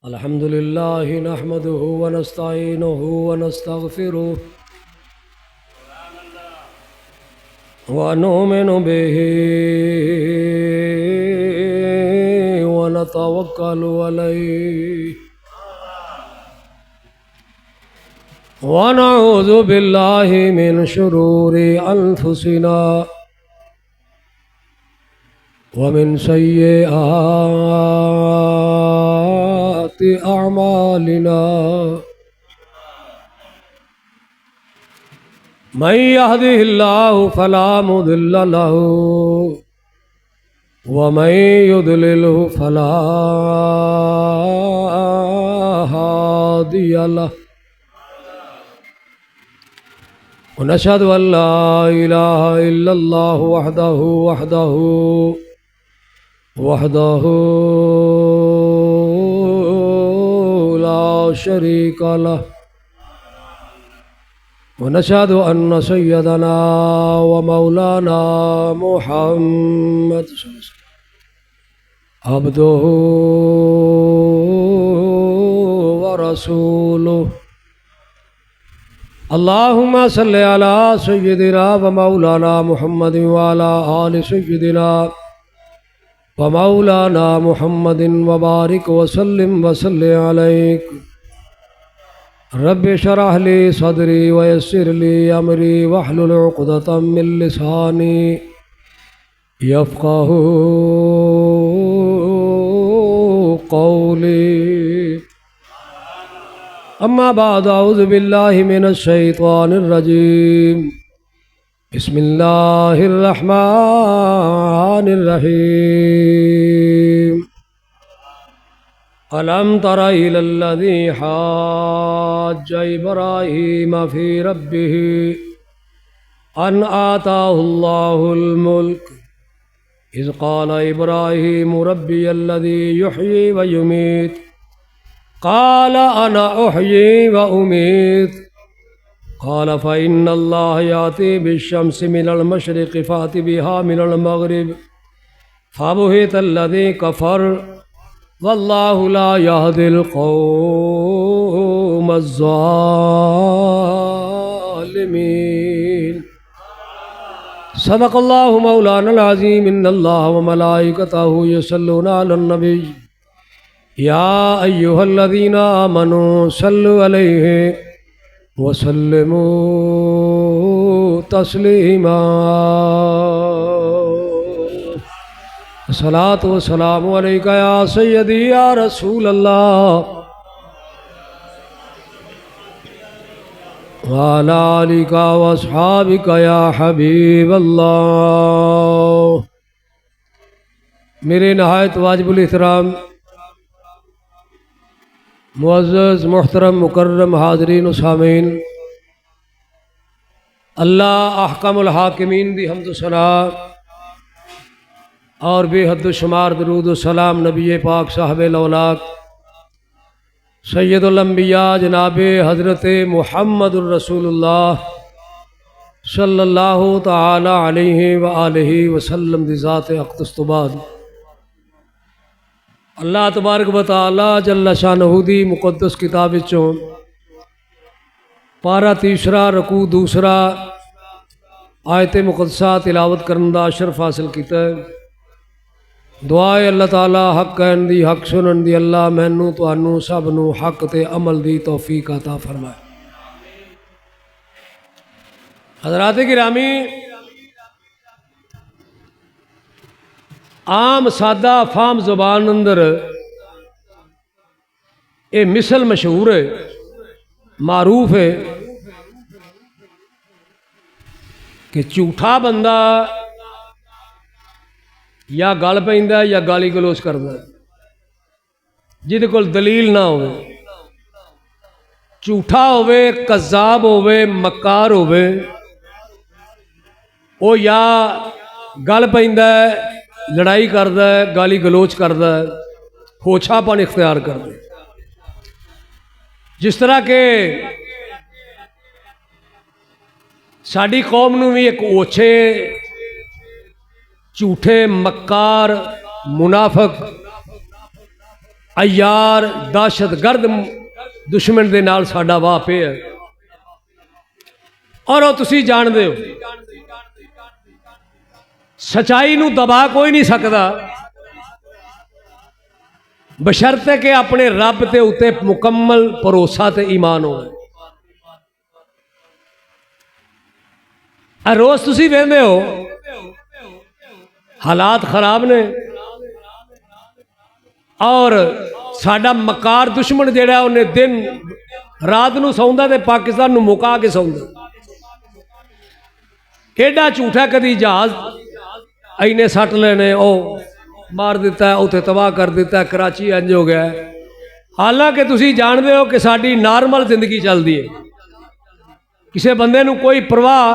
अल्हम्दुलिल्लाह नहमदुहु व नस्तईनुहु व नस्तगफिरुहु व नुमिनु बिहि व नतवक्कलु अलैहि व नऊज़ु बिल्लाहि मिन शुरूरि अनफुसिना वमिन सय्यिआति अअमालिना मन यहदिहिल्लाहु फला मुदिल्ल लहु व मन युद्लिलहु फला हादिय लहु व नशहदु अल्ला इलाहा इल्लल्लाहु वहदहु ला शरीक लह व नशहदु अन्न सय्यदना व मौलाना मुहम्मद अब्दुहु व रसूलुहु अल्लाहुम्मा सल्लि अला सय्यदिना व मौलाना मुहम्मदिन व अला आलि सय्यदिना व मौलाना मुहम्मदिन व बारिक व सल्लिम व सल्लि अलैक रब्बि शरह ली सदरी व यस्सिर ली अमरी वहलुल उक़दतम मिन लिसानी यफ़क़हू क़ौली अम्मा बाद औज़ु बिल्लाहि मिनश शैतानिर रजीम बिस्मिल्लाहिर रहमानिर रहीम अलम तरा इलल्लज़ी हज्ज इब्राहीम फ़ी रब्बिही अन आताहुल्लाहुल मुल्क इज़ क़ाला इब्राहीम रब्बियल्लज़ी युह्यी व युमीत क़ाल अना उह्यी व उमीत क़ाल फ़इन्नल्लाह याति बिश्शम्सि मिनल मशरिक़ि फ़ाति बिहा मिनल मग़रिब फ़बुहितल्लज़ी कफ़र वल्लाहु ला यहदिल क़ौमज़्ज़ालिमीन सदक़ल्लाहु मौलानल अज़ीम इन्नल्लाह व मलाइकतहु युसल्लूना अलन नबी या अय्युहल्लज़ीना आमनू सल्लु अलैहि व सल्लिमू तस्लीमा अस्सलातु वस्सलामु अलैका या सय्यदी या रसूल अल्लाह व अला आलिका व अस्हाबिका या हबीब अल्लाह। मेरे नहायत वाजिबुल एहतराम मुअज़्ज़ज़ मुहतरम मुकर्रम हाज़रीन व सामीन, अल्लाह अहकमुल हाकिमीन दी हम्द सना और बेहद शुमार दरूद व सलाम नबी पाक साहब लौलाक सैयदुल अंबिया जनाब हज़रत मुहम्मदुर रसूलुल्लाह सल्लल्लाहु तआला अलैहि व आलिहि वसल्लम दी ज़ात अक़दस तो बाद अल्लाह तबारक व तआला जल्ल शानहू दी मुक़द्दस किताब विचों पारा तीसरा रकू दूसरा आयत मुक़द्दसा तिलावत करन दा अशरफ हासिल कीता। दुआ है अल्लाह ताला हक कहन दी हक सुनन दी अल्लाह मैनू तुहानू सब नू हक ते अमल दी तौफीक अता फरमाए। हज़रात गिरामी, आम सादा फाम जुबान अंदर ये मिसल मशहूर है, मारूफ है कि झूठा बंदा या गल पैंदा या गाली गलोच करदा जिहदे कोल दलील ना होवे, झूठा होवे, कज़ाब होवे, मक्कार होवे, वो या गल पैंदा लड़ाई करदा है, गाली गलोच करदा है, होछापन इख्तियार करदा है। जिस तरह के साडी कौम नूं भी एक ओछे झूठे मक्कार मुनाफक अयार दहशतगर्द दुश्मन दे नाल साडा वाह पिया और वो तुसी जानदे हो सच्चाई नूं दबा कोई नहीं सकता बशर्ते कि अपने रब के उत्ते मुकम्मल भरोसा ते ईमान हो। रोज तुसी वेंदे हो हालात खराब ने और साडा मकार दुश्मन जिहड़ा उन्हें दिन रात नूं सौंदा ते पाकिस्तान नूं मुका के सौंदा। केड़ा झूठा कदी जहाज इन्हें सट लेने ओ मार दिता उत्थे तबाह कर दिता कराची इंज हो गया। हालांकि तुसी जानते हो कि साडी नॉर्मल जिंदगी चलती है किसी बंदे नूं कोई परवाह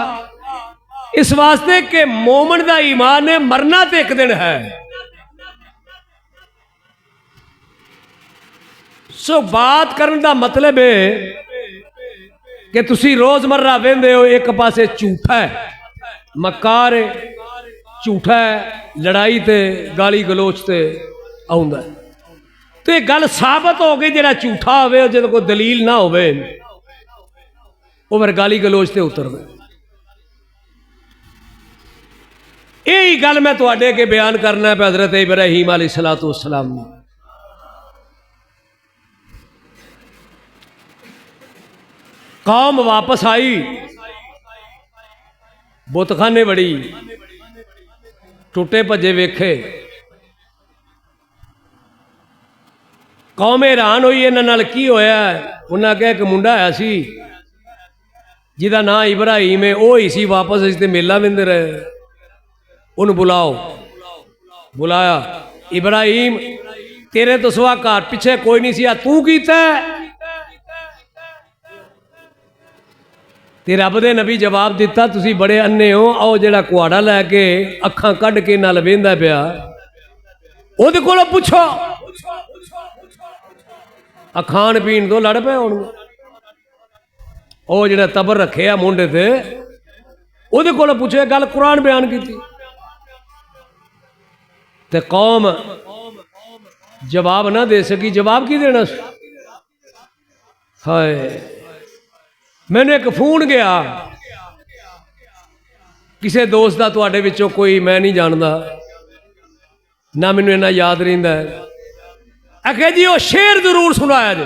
इस वास्ते कि मोमन दा ईमान है मरना तो एक दिन है। सो बात करने का मतलब है कि तुसी रोजमर्रा वेंदे हो एक पासे झूठा है मकार है झूठा है लड़ाई ते गाली गलोच ते आउंदा तो ये गल साबित हो गई जिहड़ा झूठा होवे जिहदे कोई दलील ना होवे वो फिर गाली गलोच ते उतरदा। यही गल मैं तुहाडे अगे बयान करना है हज़रत इब्राहीम अलैहिस्सलातु वस्सलाम ने। कौम वापस आई बुतखाने बड़ी टुटे भजे वेखे कौम हैरान हुई इन्हां नाल की होया। उन्हें आख्या एक मुंडा आया सी जिहदा नाम इब्राहीम है वो ही सी वापस इस ते मेला वेंदे रहे उन्हें बुलाओ। बुलाया इब्राहीम तेरे तो सवा घर पिछे कोई नहीं सी तू कीता ते रब दे नबी जवाब दिता तुसी बड़े अन्ने हो आओ जेड़ा कुहाड़ा लैके अखां कढ़ के नाल वेंदा पिया ओहदे कोलों पुछो। खाण पीण तो लड़ पे हुण ओ जेड़ा तबर रखे आ मुंडे ते ओहदे कोलों पुछो गल कुरान बयान की ते कौम जवाब ना दे सकी। जवाब की देना हाय मैंने एक फोन गया किसी दोस्त का तुहाडे विचों कोई मैं नहीं जानता ना मैनू इन्ना याद रहिंदा है। आखे जी वो शेर जरूर सुनाया जी।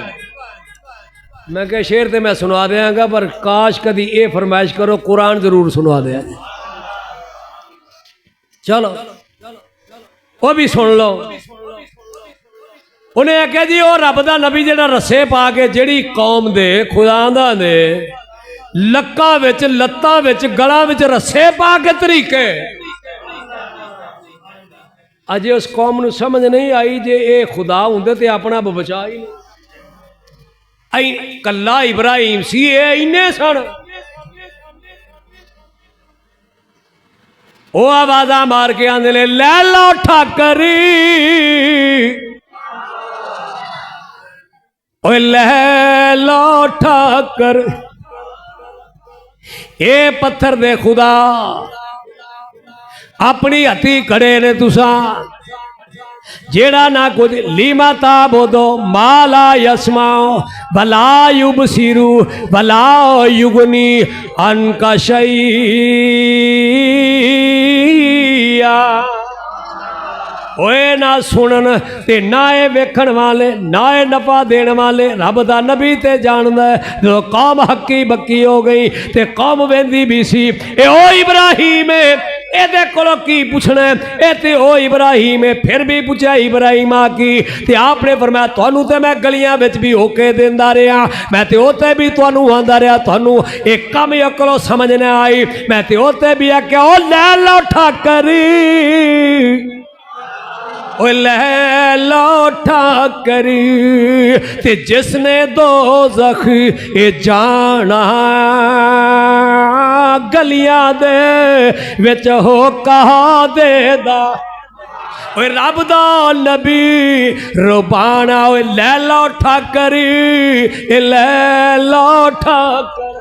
मैं क्या शेर तो मैं सुना देंगा पर काश कदी ये फरमाइश करो कुरान जरूर सुना दें। चलो वो भी सुन लो। उन्हें आख्या जी वो रब दा नबी जेड़ा रस्से पा के जेड़ी कौम दे खुदा दे लक्का विच लत्तां विच गलां विच रस्से पा के तरीके अजे उस कौम नूं समझ नहीं आई जे ये खुदा हुंदे ते अपना बचा ही नहीं। कल्ला इब्राहीम सी ये इन्ने सन वो आवाज़ां मार के आंदे ने लै लो ठाकरी लै लो ठाकर ये पत्थर दे खुदा अपनी हथी खड़े ने तुसा जेड़ा ना कुछ लीमा ताबोदो माला यस्माओ भला युब सिरू भला युगनी अनका शैया ओए ना सुनन ते ना ए वेखण वाले ना ए नफा देने वाले रब दा नबी ते जानदा है। जो कौम हक्की बक्की हो गई ते कौम वेंदी भी सी ए ओ इब्राहीम एदे कोलों की पूछना ए ते ओ इब्राहीम फिर भी पूछा इब्राहीम की ते आपने फरमाया तुहानू ते मैं गलियां विच भी होके देंदा रहा मैं ते ओते भी तुहानू आंदा रहा तुहानू एक कम अकलो समझ ना आई मैं ते ओते भी आख्या ओ लै लो ठाकरी ओ लै लो ठाकरी ते जिसने दो जख ये जाना गलियां दे विच हो कहा दे दा ओए रब दा नबी रुबाना ओए लै लो ठाकरी लै लो ठाकर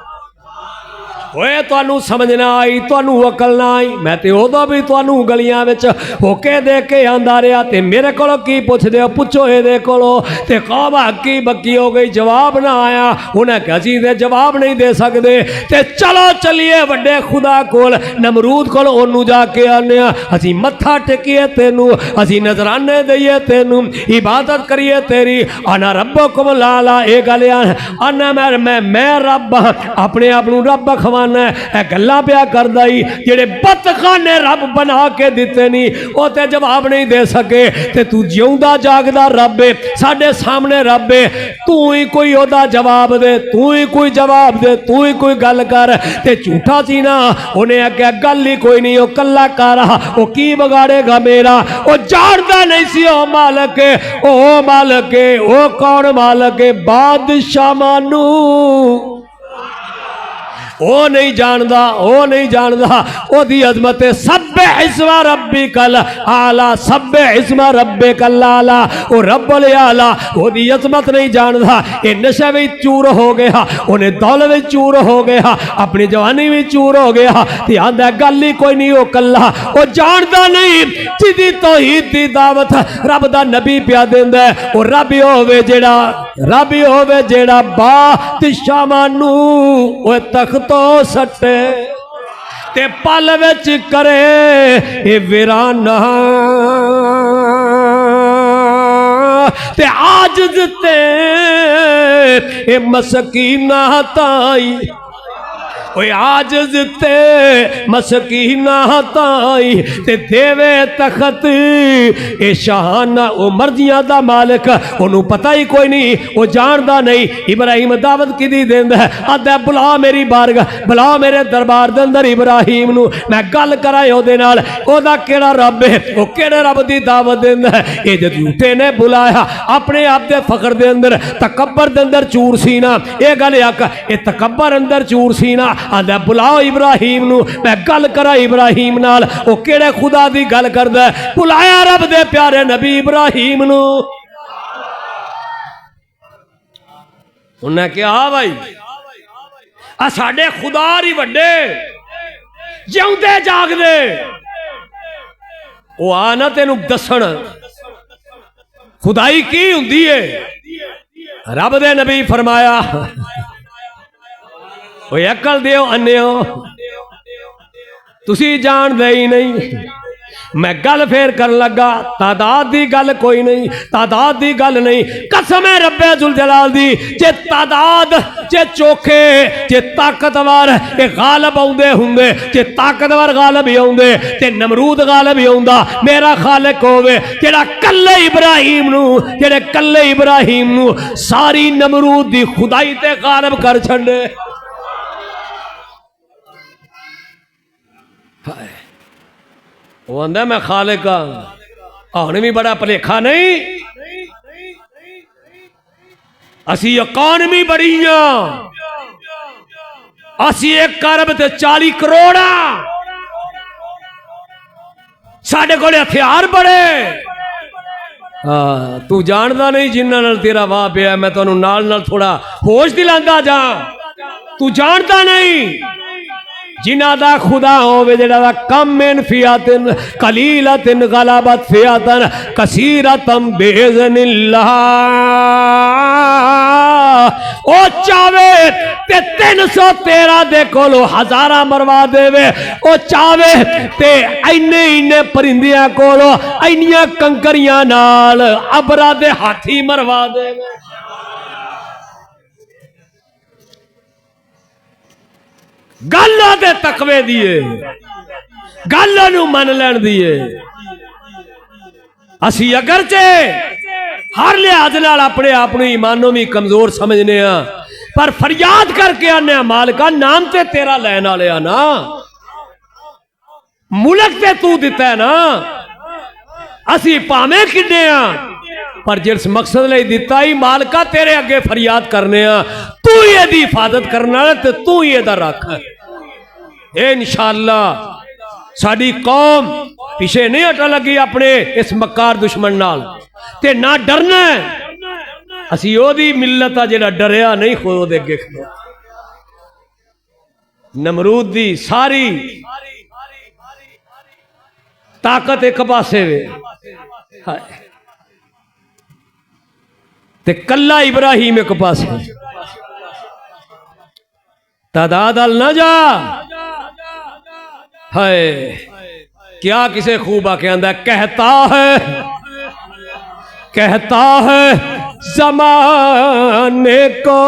ओए तुहानू समझ ना आई, तुहानू अकल ना आई। मैं तो उदों भी तुहानू गलियां विच होके दे के आंदा रहा, ते मेरे कोलों की पुछदे हो, पुछो इहदे कोलों। ते कौम हक्की बक्की हो गई, जवाब ना आया। उन्हें कहा जी दे जवाब नहीं दे सकते, ते चलो चलिए वड्डे खुदा कोल, नमरूद कोल ओनू जाके आने, असी मत्था टेकीए तेनू, असी नजराने दईए तेनू, इबादत करिए तेरी। आना रब्बुकुम लाला, ये गल आना मैं रब अपने आप नू रब खवाना। गल्लां पिया करदा ही, जेड़े बतखाने रब बना के दिते नहीं, वो ते जवाब नहीं दे सके। ते तू जिउंदा जागदा रब है, साडे सामने रब है, तू ही कोई ओदा जवाब दे, तू ही कोई जवाब दे, तू ही कोई गल कर। ते झूठा सी ना, उन्हें आख्या गल ही कोई नहीं, वो कल्ला कर, वो की बगाड़ेगा मेरा। वो जानदा नहीं सी ओ मालक, ओ मालक, ओ कौन मालक है? बादशाह मानू ओ नहीं जानदा, ओ नहीं जानदा ओदी अजमत। सब्बे इस्मा रब्बी कल आला, सब्बे इस्मा रब्बे कल आला, ओ रब्बुल आला ओदी अजमत नहीं जानदा। ये नशे भी चूर हो गया, उन्हें दौलत भी चूर हो गया, अपनी जवानी भी चूर हो गया। ते आंदा गल ही कोई नहीं, ओ कल्ला, ओ जानदा नहीं जिदी तौहीद दी दावत रब दा नबी पिया देंदा है। ओ रब ही होवे जेड़ा, रब ही होवे जेड़ा बादशाह मानू ओ तख्त तो सटे ते पल विच करे ए वीराना, ते आजिज़ ते ए मस्कीना ताई, ओए आजिज़ ते मस्कीना ताई, ते देवे तखत ए शाहाना। ओ मर्जियां दा मालिक, ओनू पता ही कोई नहीं, वो जानदा नहीं। इब्राहिम दावत किदी देंदा है, आदा बुला मेरी बारगाह, बुला मेरे दरबार दे अंदर इब्राहिम नू, मैं गल करां ओदे नाल, ओदा केड़ा रब है, वो केड़े रब दी दावत देंदा है। ये जो झूठे ने बुलाया अपने आप दे फखर दे अंदर, तकब्बर दे अंदर चूर सी ना, ये गल आख, ये तकब्बर अंदर चूर सी ना। आंदा बुलाओ इब्राहिम नू, मैं गल करा इब्राहिम नाल, ओ केड़े खुदा दी गल करदा है? बुलाया रब दे प्यारे नबी इब्राहिम नू। उन्हें कहा हाँ भाई, आ साडे खुदा ही वड्डे जिउंदे जागदे, ओ आ ना तेनू दसण खुदाई की हुंदी है। रब दे नबी फरमाया, ओ अकल दियो अन्यो, तुसी जानदे ही नहीं। मैं गल फेर कर लगा, तादाद दी गल कोई नहीं, तादाद दी गल नहीं, कसम है रब्बे जुल जलाल दी, जे तादाद जे चोखे जे ताकतवर ये गालब आउंदे हुंदे, जे ताकतवर गालब ही आउंदे ते नमरूद गालब ही आउंदा। मेरा खालिक होवे जेड़ा कल्ले इब्राहिम नू, जेड़े कल्ले इब्राहिम नू सारी नमरूद दी खुदाई ते गालब कर छड़े। वो आंदा मैं खालिक हूं भी बड़ा भलेखा नहीं, असी इकानमी बड़ी असी 1 अरब ते 40 करोड़ साढ़े को हथियार बड़े। तू जानदा नहीं जिन्हां नाल तेरा वाह पिया, मैं तुहानू नाल नाल थोड़ा होश दिलांदा जा। तू जानदा नहीं जिन्हां दा खुदा होवे जेड़ा कम मिन फियातिन कलीलतिन गलबत फियातन कसीरतम बिइज़्निल्लाह। ओ चावे ते 313 दे कोलो हजारा मरवा देवे, ओ चावे ते इन्ने परिंदियां कोलो इन्नियां कंकरियां नाल अबरा दे हाथी मरवा देवे। गल दे तकवे दिए, गल नू मन लैन दिए। असी अगरचे हर लिहाज नाल अपने आप नू ईमानों भी कमजोर समझने, पर फरियाद करके आने मालिका नाम ते तेरा लैन वाले ना, मुल्क ते तू दिता है ना। असी भावें किन्ने पर जिस मकसद लई दिता ही मालिका तेरे अगे फरियाद करने, तू ही इहदी हिफाजत करना ते तू ही इहदा रख। इंशाअल्लाह साडी कौम पिछे नहीं हटन लगी अपने इस मक्कार दुश्मन नाल, ते ना डरना। असी ओदी मिलत आ जेड़ा डरिया नहीं, खुद अगे खड़ो। नमरूद दी सारी ताकत एक पासे वे ते कल्ला इब्राहिम एक पासे तादाद अल ना जा है क्या किसे खूब आके आंदा कहता है जमाने को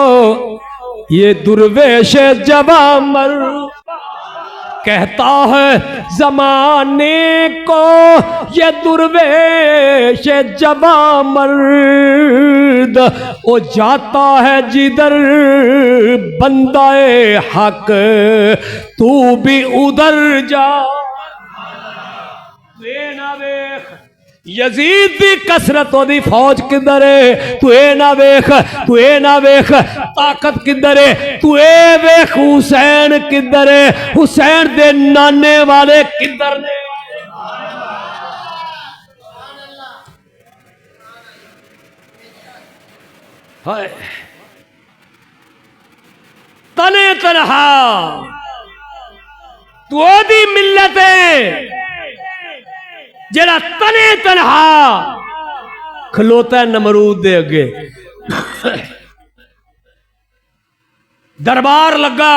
ये दुर्वेश जवामर कहता है जमाने को ये दुर्वेश जवामर्द वो जाता है जिधर बंदाए हक तू भी उधर जा यजीद दी कसरत ओदी फौज किधर है तू ना वेख ताकत किधर है तू वेख हुसैन किधर है हुसैन दे नाने वाले किधर ने हाय तने तनहा तू ओदी मिल्लत है जरा तने तनहा खलोता नमरूद दे अगे दरबार लगा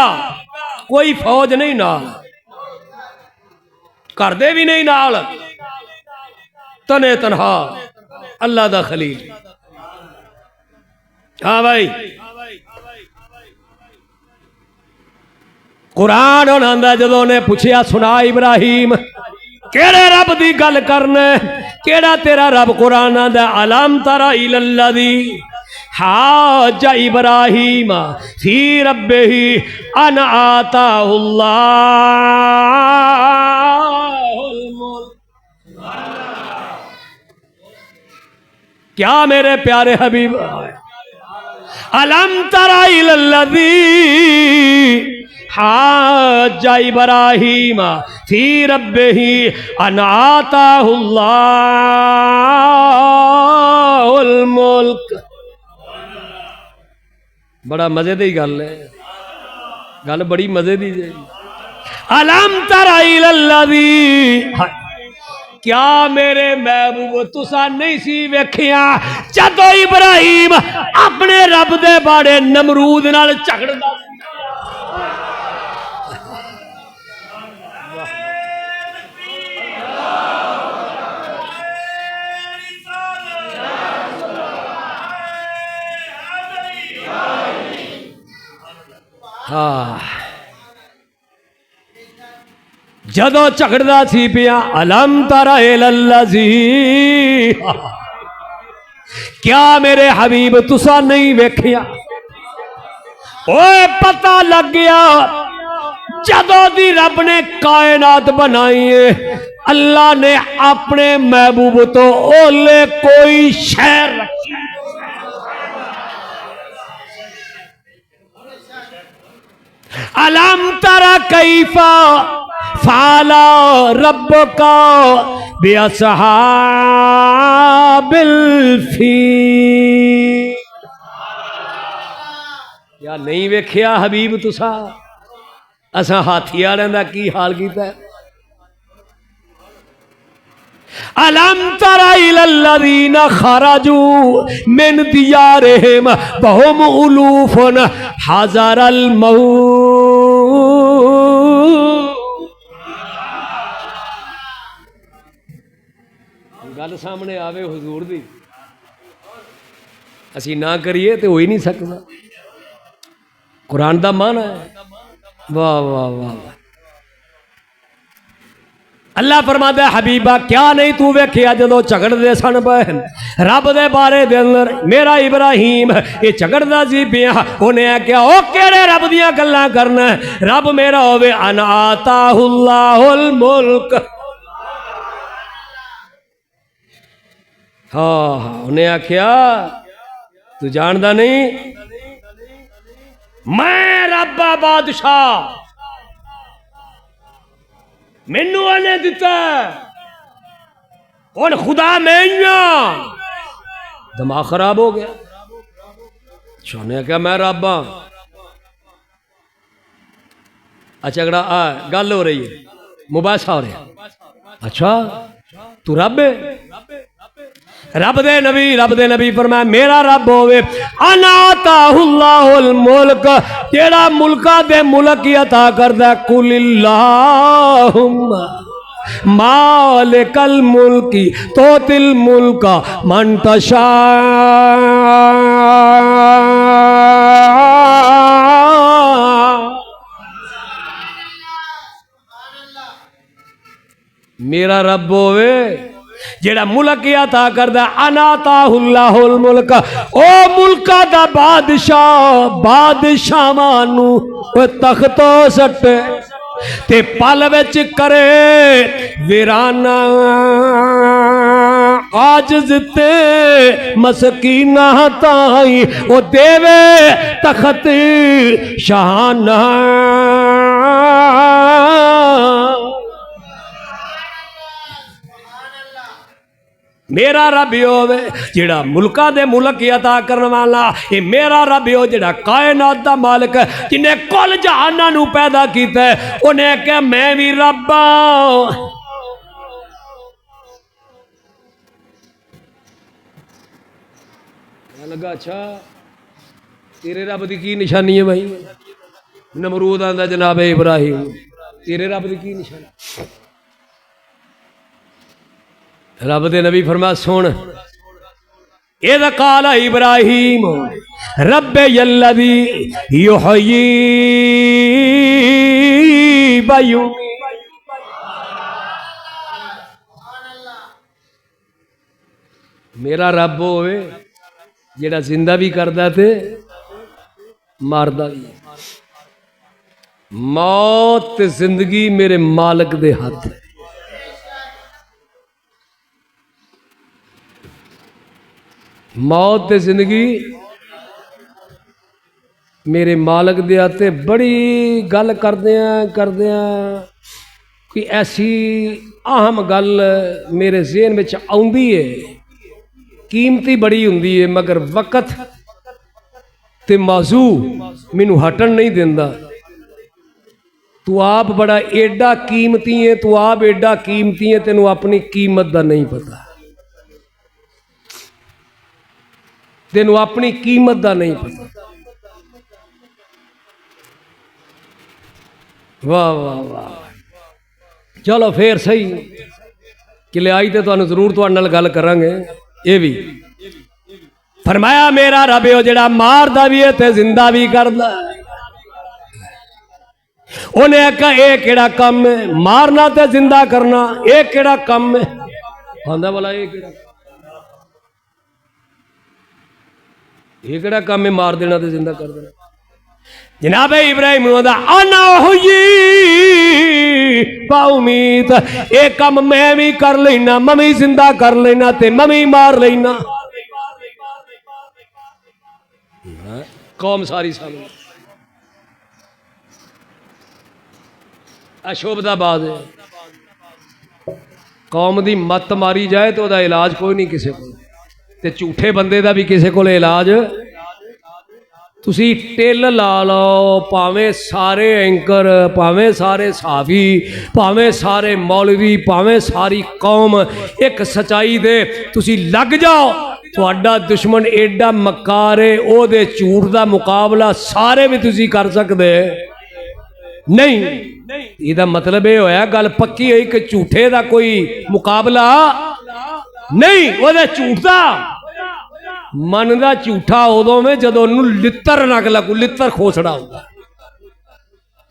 कोई फौज नहीं नाल घर दे भी नहीं नाल तने तनहा अल्लाह दा खलील हाँ भाई कुरान आंदा जदों ने पूछया सुना इब्राहिम केड़े रब दी गल करना केड़ा तेरा रब कुरान दा अलम तरा इलल्लज़ी हाजा इब्राहिम फी रब्बिही अन आताहुल्लाहुल मुल्क क्या मेरे प्यारे हबीब अलम तरा इलल्लज़ी हाजा इब्राहिम फी रब्बिही अन आताहुल्लाहुल मुल्क बड़ा मजे दी गल है गल बड़ी मजे दी जी अलम तरा इलल्लज़ी क्या मेरे महबूब तुसा नहीं सी वेखिया जदों इब्राहिम अपने रब दे बाड़े नमरूद नाल झगड़दा जदों झगड़दा सी पिया अलम तरा इलल्लज़ी क्या मेरे हबीब तुसा नहीं वेखिया ओए पता लग गया जदों दी रब ने कायनात बनाई है अल्लाह ने अपने महबूब तो ओले कोई शहर रखी अलम तरा कैफा फाला रब्बुका बिअसहाबिल फील या नहीं वेखिया हबीब तुसा असा हाथी वाले दा की हाल कीता अलम तरा इलल्लज़ीना खरजू मिन दियारिहिम वहुम उलूफुन हज़रल मौत गल सामने आवे हुजूर दी असी ना करिए तो हो ही नहीं सकता कुरान दा माना है वाह वाह वाह अल्लाह फरमाता है हबीबा क्या नहीं तू वेखिया जदों झगड़दे सन बहन रब दे बारे दे अंदर मेरा इब्राहिम ये झगड़दा सी पिया उन्हें आख्या ओ केड़े रब दियां गल्लां करना रब मेरा होवे अन आताहुल्लाहुल मुल्क हाँ उन्हें आख्या तू जानदा नहीं मैं रब्बा बादशाह मैनू आने दिता और खुदा मैं दिमाग खराब हो गया सोने क्या मैं रब हाँ अच्छा अगड़ा गल हो रही है, मुबासा हो रहा। अच्छा तू रब है? रब दे नबी फरमाया मेरा रब होवे अनाताहुल्लाहुल मुल्क, जेड़ा मुल्का दे मुल्क ही अता करदा। कुलिल्लाहुम्मा मालिकल मुल्की तोतिल मुल्का मन तशा। मेरा रब होवे जेड़ा मुल्क अता करदा। अनाताहुल्लाहुल मुल्क, ओ मुल्का दा बादशाह बादशाहां नू तख्तो सट्टे ते पल विच करे वीराना। आजिज़ ते मसकीना ताई ओ देवे तख्त शाहाना। मेरा रब होवे जेड़ा मुल्का दे मुल्क अता करने वाला। ये मेरा रब हो जेड़ा कायनात दा मालिक, जिन्हें कुल जहाना नू पैदा किया। उन्हें कहा मैं भी रब लगा। अच्छा तेरे रब की की निशानी है भाई? नमरूद आंदा जनाब इब्राहिम तेरे रब की की निशानी? रब दे नबी फरमा सुन, इद काल इब्राहिम रब्बे यल्लज़ी युहयी व युमीत। मेरा रब होवे जेड़ा जिंदा भी करदा ते मारदा भी। मौत ते जिंदगी मेरे मालिक दे हाथ है। मौत ते जिंदगी मेरे मालिक दे हाथ। बड़ी गल करदे कोई ऐसी अहम गल मेरे ज़हन में आउंदी है, कीमती बड़ी हुंदी है, मगर वक़्त ते मौजू मैनू हटन नहीं देंदा। तू आप बड़ा एडा कीमती है, तू आप एडा कीमती है, तेनू अपनी कीमत दा नहीं पता। तेनू अपनी कीमत दा नहीं पता। वाह वाह वाह। चलो फिर सही कि ले आई तो तुहानू जरूर तुहाडे नाल गल करांगे। ये भी फरमाया मेरा रब हो जेड़ा मारदा भी है ते जिंदा भी करदा। उन्हें आखा ये केड़ा कम है मारना ते जिंदा करना, ये केड़ा कम है? आंदा वाला ये केड़ा काम है मार देना ते जिंदा कर देना? जनाब इब्राहिम आना हुई उम्मीद ये कम मैं भी कर लेना, मम्मी जिंदा कर लेना ते मम्मी मार लेना। कौम सारी सामने अशोभदा बात है। कौम दी मत मारी जाए तो वह इलाज कोई नहीं किसी को, ते झूठे बंदे का भी किसी को इलाज। तुसी टिल ला लो, भावें सारे एंकर, भावें सारे साफी, भावें सारे मौलवी, भावें सारी कौम एक सच्चाई दे तुसी लग जाओ, तुहाडा दुश्मन एडा मक्कार है, ओदे झूठ का मुकाबला सारे भी तुसी कर सकते नहीं। इहदा मतलब ये होया गल पक्की हुई कि झूठे का कोई मुकाबला नहीं, ओदे झूठ का मनदा झूठा उदों में जदों लित्तर नग लगू, लित्तर खोसड़ा होगा।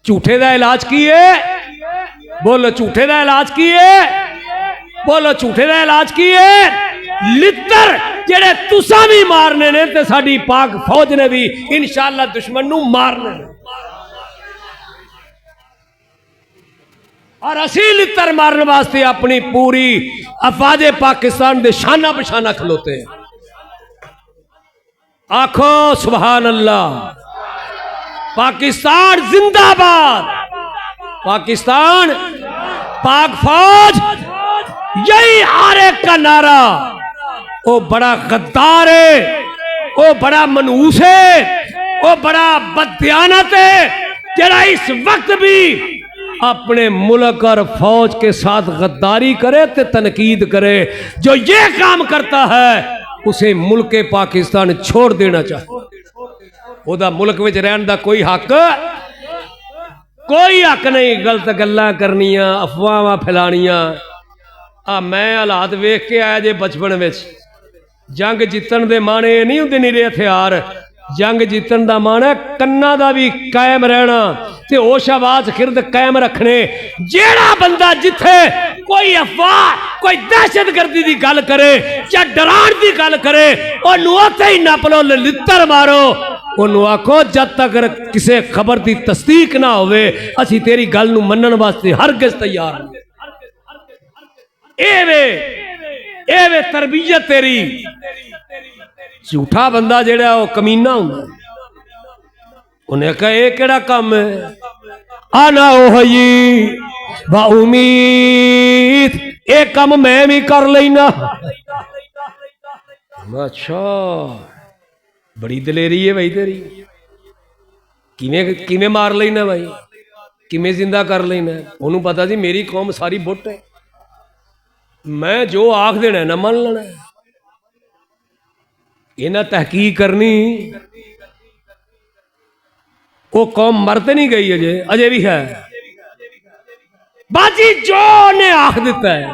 झूठे का इलाज की है? बोलो झूठे का इलाज की है? बोलो झूठे का इलाज की है? लित्तर जेड़े तुसा भी मारने ने ते साडी पाक फौज ने भी इंशाअल्लाह दुश्मन नू मारने। और असी लित्तर मारने वास्ते अपनी पूरी अफवाजे पाकिस्तान दे शाना बशाना खलोते हैं। आखो सुभान अल्लाह। पाकिस्तान जिंदाबाद, पाकिस्तान पाक फौज यही हर एक का नारा। वो बड़ा गद्दार है, वो बड़ा मनूस है, वो बड़ा बददियानत है, जरा इस वक्त भी अपने मुल्क और फौज के साथ गद्दारी करे तो तनकीद करे, जो ये काम करता है उसे मुल्क पाकिस्तान छोड़ देना चाहिए। ओदा मुल्क विच रहन दा कोई हक नहीं। गलत गल्लां करनियां, अफवाहां फैलानियां। मैं हालात वेख के आया जे बचपन में। जंग जितन दे माने नहीं होंदे निरे हथियार, जंग जितन दा माना कन्ना दा भी कायम रहना ते होश आवाज खिरद कायम रखने। जेड़ा बंदा जिथे कोई अफवाह कोई दहशतगर्दी की गल करे या डराण की गल करे ओनू उत्थे ही नप लो, लित्तर मारो। ओनू आखो जब तक किसी खबर की तस्दीक ना होवे असी तेरी गल नू मनन वास्ते हरगिज़ तैयार नहीं। एवे तरबियत तेरी। झूठा बंदा जेड़ा वो कमीना हुंदा, उन्हें कहा ये केड़ा काम है? आना ओही वा उम्मीद, ये काम मैं भी कर लेना। अच्छा, बड़ी दलेरी है भाई तेरी। किवें किवें मार लेना भाई, किवें जिंदा कर लेना? उन्होंने पता जी मेरी कौम सारी बुट है, मैं जो आख देना ना मान लेना। इन्हें तहकीक करनी, वो कौम मर तो नहीं गई अजे, अजे भी है। बाजी जो ने आख दिता है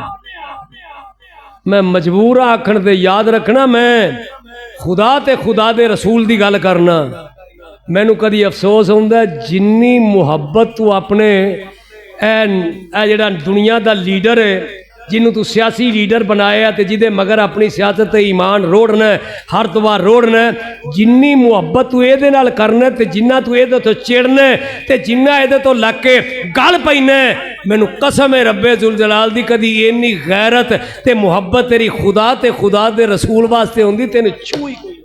मैं मजबूर आखण दे। याद रखना मैं खुदा ते खुदा दे रसूल दी गल करना। मैनू कदी अफसोस होंदा जिन्नी मुहब्बत तू अपने जेड़ा दुनिया दा लीडर है, जिन्हों तू सियासी लीडर बनाया तो जिदे मगर अपनी सियासत ईमान रोड़ना, हर दुआ रोड़ना, जिन्नी मुहब्बत तू ये करना तो जिन्ना तू ये तो चिड़ना तो जिन्ना ये तो लग के गल पैना, मैनू कसम है रब्बे जुल जलाल दी कदी इन्नी गैरत ते मुहब्बत तेरी खुदा ते खुदा दे रसूल वास्ते होंदी तेन छू ही कोई,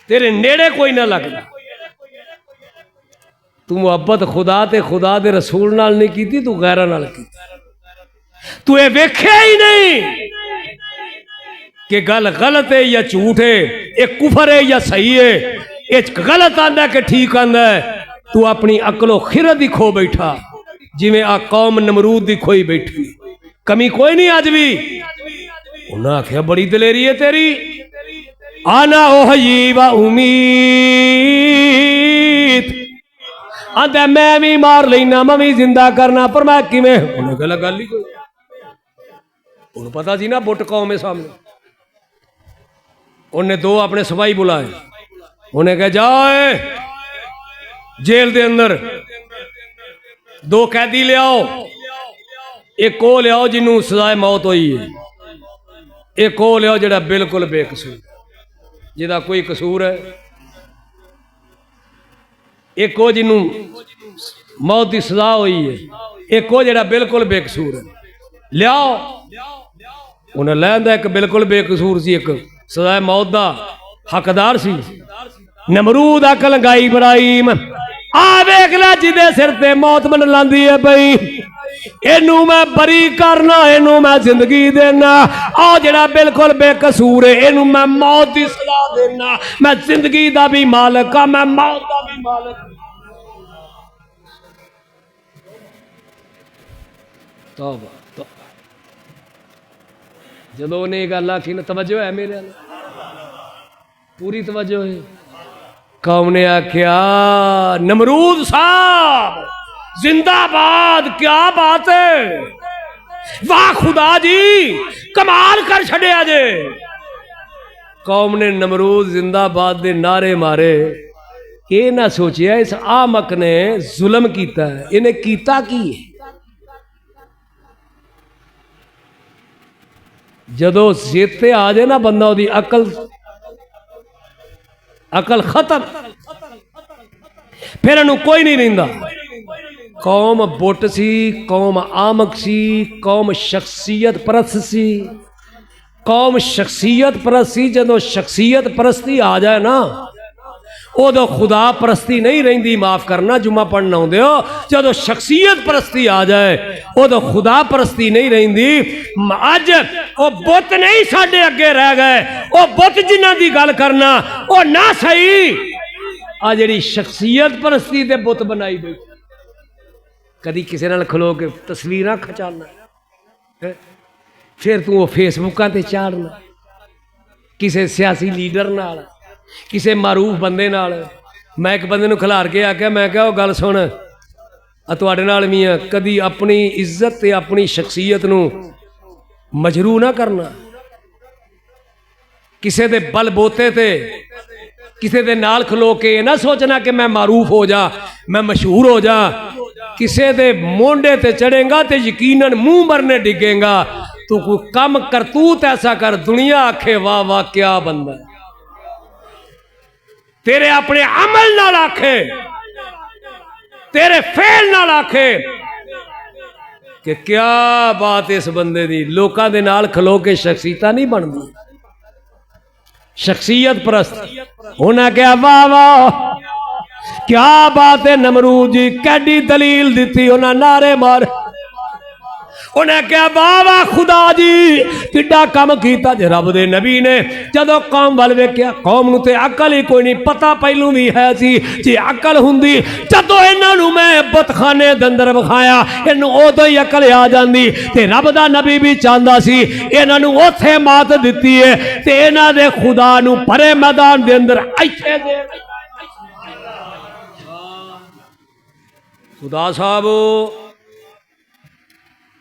तेरे नेड़े कोई ना लगता। तू मुहब्बत खुदा ते खुदा दे रसूल नाल नहीं की, तू गैरां नाल की। तू ये वेख्या ही नहीं कि गल गलत है या झूठ है, ये कुफर है या सही है, ये गलत आंदा कि ठीक आंदा है। तू अपनी अकलो खिरत ही खो बैठा, जिवें आ कौम नमरूद दी खोई बैठी। कमी कोई नहीं अज भी। उन्हें आख्या बड़ी दलेरी है तेरी। आना ओही वा उम्मीद, आंदा मैं भी मार लेना, मैं भी जिंदा करना, पर मैं किवें? उन्हें गल गल ही कोई। उन्हें पता सी ना बुट कौम है सामने। उन्हें दो अपने सिपाही बुलाए, उन्हें कहा जाओ जेल दे अंदर दो कैदी ले आओ, एक को ले आओ जिन्हों सजाए मौत हुई है, एक को ले आओ जिहड़ा बिल्कुल बेकसूर, जिहदा कोई कसूर है, एक वो जिन्हों मौत की सजा हुई है, एक वो जिहड़ा बिल्कुल बेकसूर है। लियाओ। उन्हें लैंदा एक बिल्कुल बेकसूर सी, एक सजा मौत का हकदार सी। नमरूद अक लगाई इब्राहिम, आ वेख लै जिदे सिर ते मौत मन लांदी है बई, इनू मैं बरी करना, इनू मैं जिंदगी देना। आ जिहड़ा बिल्कुल बेकसूर है इनू मैं मौत की सजा देना। मैं जिंदगी दा भी मालिक हाँ, मैं मौत दा भी मालिक। तौबा तौबा। जदों उन्हें गल आखी ना, तवज्जो है मेरे वाल, पूरी तवज्जो है। कौम ने आख्या नमरूद साहब जिंदाबाद, क्या बात है, वाह खुदा जी कमाल कर छड़िया जे। कौम ने नमरूद जिंदाबाद दे नारे मारे। ये ना सोचिया इस आमक ने जुल्म किया है, इन्हें कीता की है? जदों जेते आ जाए ना बंदा, ओदी अकल खत्म, फिर इन्हू कोई नहीं रहिंदा। कौम बुट सी, कौम आमक सी, कौम शख्सियत परस्त सी, कौम शख्सियत परस्त सी। जदों शख्सियत परस्ती आ जाए ना, उदों खुदा परस्ती नहीं रहिंदी। माफ करना जुम्मा पढ़ना आउंदे हो, जदों शख्सियत परस्ती आ जाए उदों खुदा परस्ती नहीं रहिंदी। अज वो बुत नहीं साडे अगे रह गए, वो बुत जिन्हां दी गल करना वो ना सही। आ जिहड़ी शख्सियत परस्ती ते बुत बनाई बैठी, कदी किसी नाल खलो के तस्वीरां खचाना, फिर तू वो फेसबुकां ते चाड़ना, किसी सियासी लीडर नाल, किसी मारूफ बंदे नाल। मैं एक बंदे नूं खिलार के आख्या, मैं क्या गल सुन, तुहाडे नाल भी आ, कदी अपनी इज्जत ते अपनी शख्सियत नूं मजरू ना करना, किसी दे बलबोते ते किसी दे नाल खलो के ना सोचना कि मैं मारूफ हो जा, मैं मशहूर हो जा। किसी दे मोंडे ते चढ़ेगा तो यकीनन मुंह मरने डिगेगा। तू कोई कम करतूत ऐसा कर, दुनिया आखे वाह वाह क्या बंदा, तेरे अपने अमल नाल आखे, तेरे फेल नाल आखे कि क्या बात इस बंदे दी। लोकां दे नाल खलो के शख्सियत नहीं बनदी, शख्सियत परस्त। उन्हें क्या वाह वाह क्या बात है नमरूद जी, कैडी दलील दी, उन्हें नारे मार। उन्हें क्या वाह वाह खुदा जी किड्डा कम कीता जे रब दे नबी ने जदों कौम वल वेख्या, कौम नूं ते अकल ही कोई नहीं, पता पहलू भी है सी, जे अकल हुंदी जदों इन्हां नूं मैं बुतखाने दे अंदर विखाया इन्हूं उदों ही अकल आ जांदी। ते रब दा नबी भी चाहंदा सी इन्हां नूं उत्थे मात दित्ती है ते इन्हां दे खुदा नूं भरे मैदान दे अंदर इत्थे दे। खुदा साहब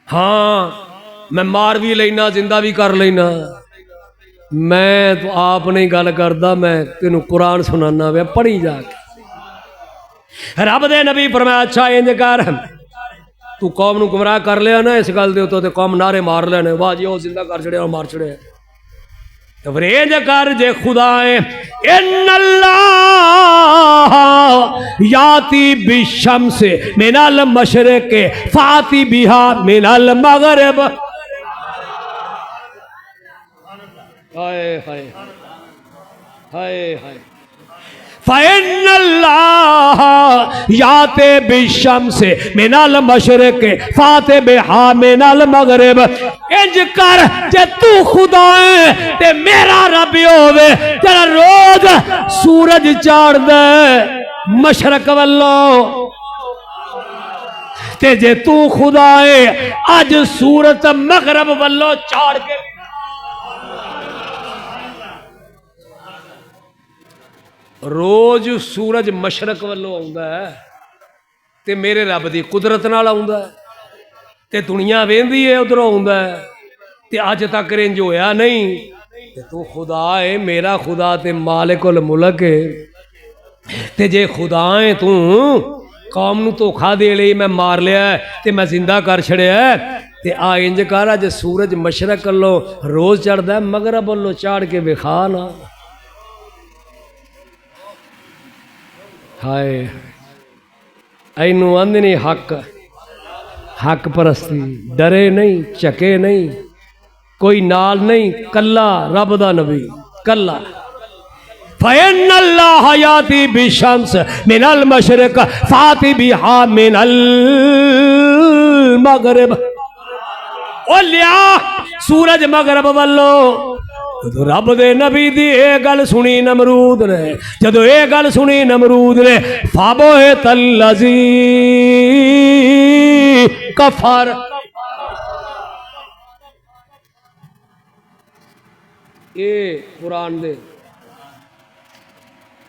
हाँ मैं मार भी लेना, जिंदा भी कर लेना, मैं तो आप नहीं गल करदा, मैं तेनू कुरान सुनाना वे, पढ़ी जाके। रब दे नबी फरमाया अच्छा इंज कर, तू कौम नू गुमराह कर लिया ना इस गल दे उत्ते ते कौम नारे मार लेने, वाह जी वो जिंदा कर छड़िया मार छड़िया। तो फिर इंज कर जे खुदा है याती बिशम्स मिनल मशरिक फाती बिहा मिनल मगरिब। हाय हाय हाय हाय फ़इन्नल्लाह याते बिशम्स मिनल मशरिक फाते बिहा मिनल मगरिब। इंज कर जे तू खुदा है ते मेरा रब होवे, तेरा रोज सूरज चाड़ दे मशरक वल्लों, ते जे तू खुदा है अज सूरत मगरब वल्लों चाड़ के। रोज सूरज मशरक वल्लों आउंदा है ते मेरे रब दी कुदरत नाल आउंदा है, ते दुनिया वेंदी है उधरों आउंदा है, ते अज तक इंज होया नहीं। ते तू खुदा है मेरा खुदा ते मालिकुल मुल्क है, ते जे खुदा है तू कौम नू धोखा दे लई मैं मार लिया ते मैं जिंदा कर छड़िया, ते आ इंज कर अज सूरज मशरक वल्लों रोज चढ़दा मगरब वल्लों चाड़ के विखा ना। हाय इनू आंदे नहीं हक, हक परस्ती, डरे नहीं झके नहीं, कोई नाल नहीं, कला रब दा नबी कला। फ़इन्नल्लाह याती बिशम्स मिनल मशरिक फाती बिहा मिनल मगरिब। ओ लिया सूरज मगरब वल्लों। जदों रब दे नबी दी ये गल सुनी नमरूद ने, जदों ये गल सुनी नमरूद ने, फाबोहे तल्लज़ी कफर। ये कुरान दे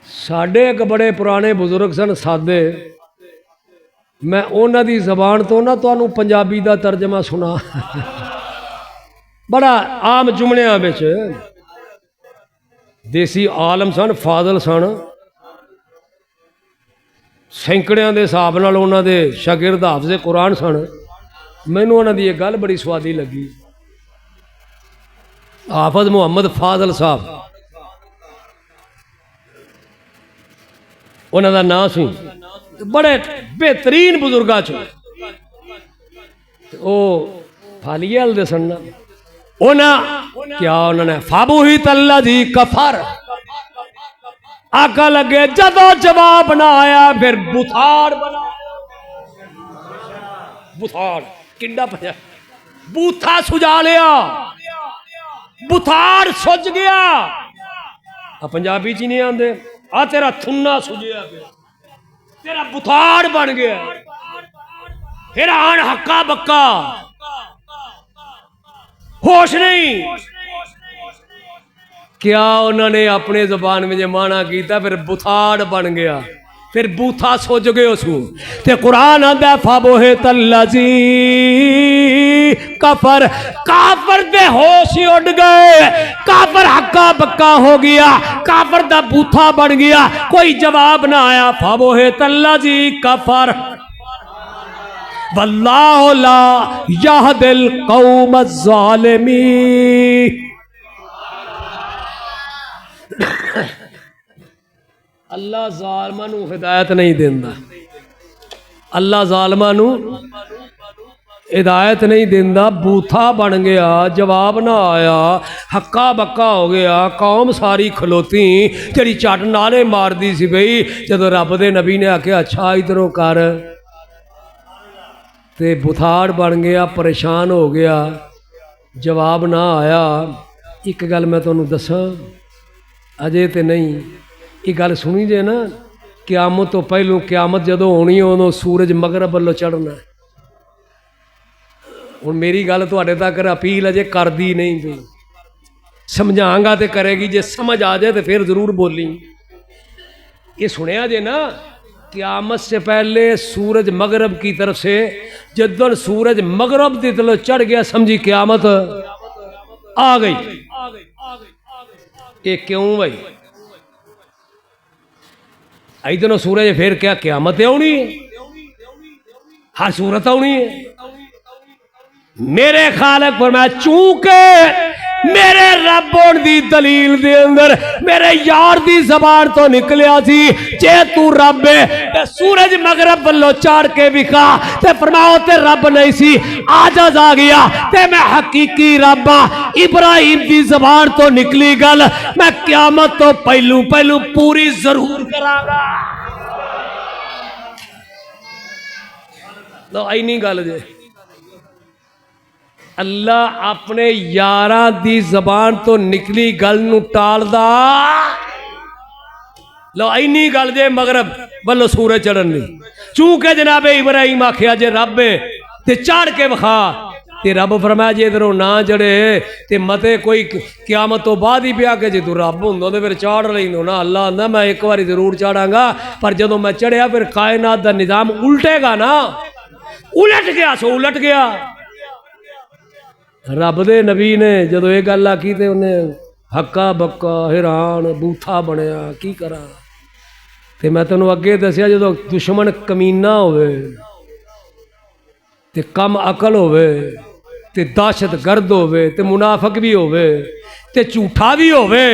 साडे एक बड़े पुराने बुजुर्ग सन सादे, मैं उन्हां दी जबान तो ना तुहानू पंजाबी दा तर्जमा सुना बड़ा आम जुमलियां विच। देसी आलम सन, फादल सन, सैकड़ियां दे हिसाब नाल उन्हां दे शागिर्द हाफिज़े कुरान सन। मैनू उन्हां दी एक गल बड़ी स्वादी लगी। हाफिज़ मुहम्मद फादल साहब उन्हां दा नाम सी, बड़े बेहतरीन बुजुर्गां चों ओ फालियल दे सन। क्या उन्होंने फाबूही तल्लज़ी कफर आका लगे, जदों जवाब ना आया फिर बुथाड़ बना। बुथाड़ किड्डा पया, बूथा सुझा लिया, बुथाड़ सुज गया। पंजाबी च नहीं आते, आ तेरा थुन्ना सुझिया पिया, तेरा बुथाड़ बन गया, फिर आन हक्का बक्का, होश नहीं। क्या उन्होंने अपने जबान में माना किया, फिर बुथाड़ बन गया, फिर बूथा सोच गए उसू। ते कुरान आंदा फाबोहे तल्लजी काफर, काफर दे होश ही उड़ गए, काफर हक्का बक्का हो गया, काफर दा बूथा बन गया, कोई जवाब ना आया। फाबोहे तल्लजी काफर वल्लाहु ला यहदिल कौम ज़ालिमीन। अल्लाह ज़ालिमां नूं हिदायत नहीं देंदा, अल्लाह ज़ालिमां नूं हिदायत नहीं देंदा। बूथा बन गया, जवाब ना आया, हक्का बक्का हो गया, कौम सारी खलोती तेरी झट नाले मारदी सी बई। जदों रब दे नबी ने आख्या अच्छा इधरों कर, ते बुथाड़ बन गया, परेशान हो गया, जवाब ना आया। एक गल मैं तुहानूं दसां, अजे तो नहीं, ये गल सुनी जे ना, क्यामत तो पहलू, क्यामत जदों होनी उदों सूरज मगरब वल्लों चढ़ना। हुण मेरी गल तुहाडे तक अपील अजे करदी नहीं पई, समझांगा तो करेगी, जे समझ आ जाए तो फिर जरूर बोली। ये सुनिया जे ना, क्यामत से पहले सूरज मगरब की तरफ से, जदों सूरज मगरब की तरफ चढ़ गया समझी क्यामत आ गई। ये क्यों भाई? इधरों सूरज फिर क्या क्यामत आनी है, हर सूरत आनी है। मेरे खालिक फरमाया चूंकि मेरे रब होण दी दलील दे अंदर मेरे यार दी ज़बान तो निकलिया सी, जे तू रब है ते सूरज मगरब वल्लों चाड़ के विखा, ते फरमाओ ते रब नहीं सी, आजाज आ गया ते मैं हकीकी रब हां। इब्राहिम दी ज़बान तो निकली गल, मैं क्यामत तो पहलू पहलू पूरी जरूर करांगा। लो इन्नी गल जे अल्लाह अपने यारां दी जबान तो निकली गल नूं टालदा। लो इन्नी गल जे मगरब वल्लों सूरज चढ़न दी, चूंकि जनाबे इब्राहिम आखिया जे रब ते चढ़ के विखा, ते रब फरमाया जे इधरों ना चढ़े ते मते कोई क्यामत तो बाद ही पिया के जे तू रब हुंदा ते फिर चाड़ लैंदो ना। अल्लाह आंदा मैं एक बारी जरूर चाड़ांगा, पर जदों मैं चढ़िया फिर कायनात दा निजाम उल्टेगा ना। उलट गया सो उलट गया। रब दे नबी ने जदों ये गल आखी ते उन्हें हक्का बक्का हैरान बूथा बनया, की करा। ते मैं तेनों अगे दसिया जदों दुश्मन कमीना होवे ते कम अकल होवे ते दहशत गर्द होवे ते मुनाफक भी होवे ते झूठा भी होवे,